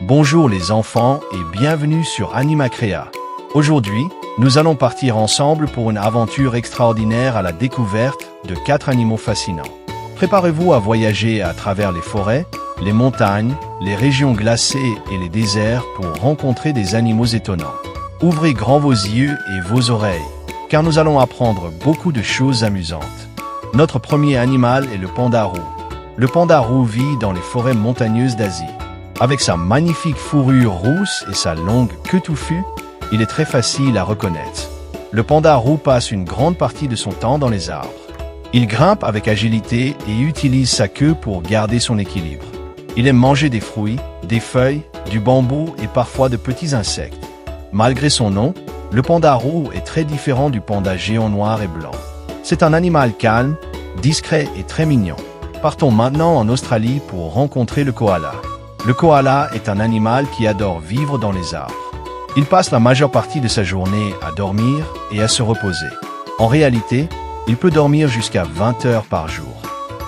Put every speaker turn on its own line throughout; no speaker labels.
Bonjour les enfants et bienvenue sur AnimaCrea. Aujourd'hui, nous allons partir ensemble pour une aventure extraordinaire à la découverte de 4 animaux fascinants. Préparez-vous à voyager à travers les forêts, les montagnes, les régions glacées et les déserts pour rencontrer des animaux étonnants. Ouvrez grand vos yeux et vos oreilles, car nous allons apprendre beaucoup de choses amusantes. Notre premier animal est le panda roux. Le panda roux vit dans les forêts montagneuses d'Asie. Avec sa magnifique fourrure rousse et sa longue queue touffue, il est très facile à reconnaître. Le panda roux passe une grande partie de son temps dans les arbres. Il grimpe avec agilité et utilise sa queue pour garder son équilibre. Il aime manger des fruits, des feuilles, du bambou et parfois de petits insectes. Malgré son nom, le panda roux est très différent du panda géant noir et blanc. C'est un animal calme, discret et très mignon. Partons maintenant en Australie pour rencontrer le koala. Le koala est un animal qui adore vivre dans les arbres. Il passe la majeure partie de sa journée à dormir et à se reposer. En réalité, il peut dormir jusqu'à 20 heures par jour.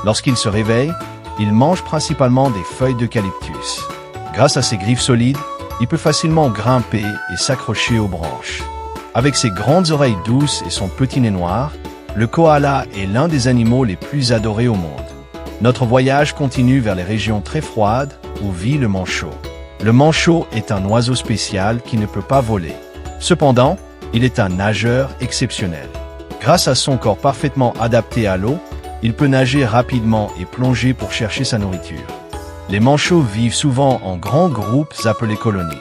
Lorsqu'il se réveille, il mange principalement des feuilles d'eucalyptus. Grâce à ses griffes solides, il peut facilement grimper et s'accrocher aux branches. Avec ses grandes oreilles douces et son petit nez noir, le koala est l'un des animaux les plus adorés au monde. Notre voyage continue vers les régions très froides où vit le manchot. Le manchot est un oiseau spécial qui ne peut pas voler. Cependant, il est un nageur exceptionnel. Grâce à son corps parfaitement adapté à l'eau, il peut nager rapidement et plonger pour chercher sa nourriture. Les manchots vivent souvent en grands groupes appelés colonies.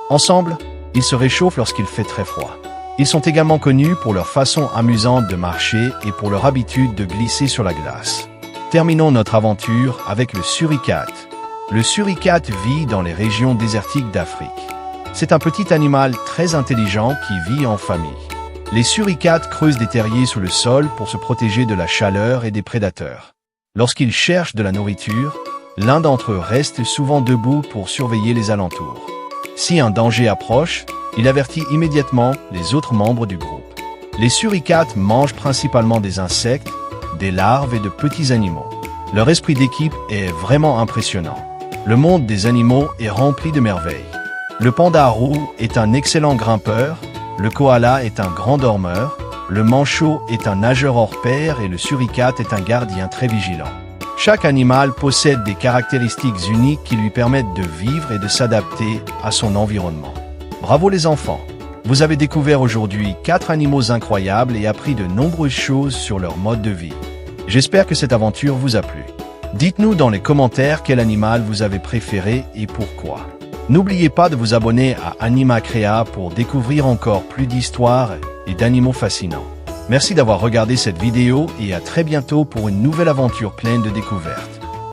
Ensemble, ils se réchauffent lorsqu'il fait très froid. Ils sont également connus pour leur façon amusante de marcher et pour leur habitude de glisser sur la glace. Terminons notre aventure avec le suricate. Le suricate vit dans les régions désertiques d'Afrique. C'est un petit animal très intelligent qui vit en famille. Les suricates creusent des terriers sous le sol pour se protéger de la chaleur et des prédateurs. Lorsqu'ils cherchent de la nourriture, l'un d'entre eux reste souvent debout pour surveiller les alentours. Si un danger approche, il avertit immédiatement les autres membres du groupe. Les suricates mangent principalement des insectes, des larves et de petits animaux. Leur esprit d'équipe est vraiment impressionnant. Le monde des animaux est rempli de merveilles. Le panda roux est un excellent grimpeur, le koala est un grand dormeur, le manchot est un nageur hors pair et le suricate est un gardien très vigilant. Chaque animal possède des caractéristiques uniques qui lui permettent de vivre et de s'adapter à son environnement. Bravo les enfants! Vous avez découvert aujourd'hui 4 animaux incroyables et appris de nombreuses choses sur leur mode de vie. J'espère que cette aventure vous a plu. Dites-nous dans les commentaires quel animal vous avez préféré et pourquoi. N'oubliez pas de vous abonner à AnimaCrea pour découvrir encore plus d'histoires et d'animaux fascinants. Merci d'avoir regardé cette vidéo et à très bientôt pour une nouvelle aventure pleine de découvertes.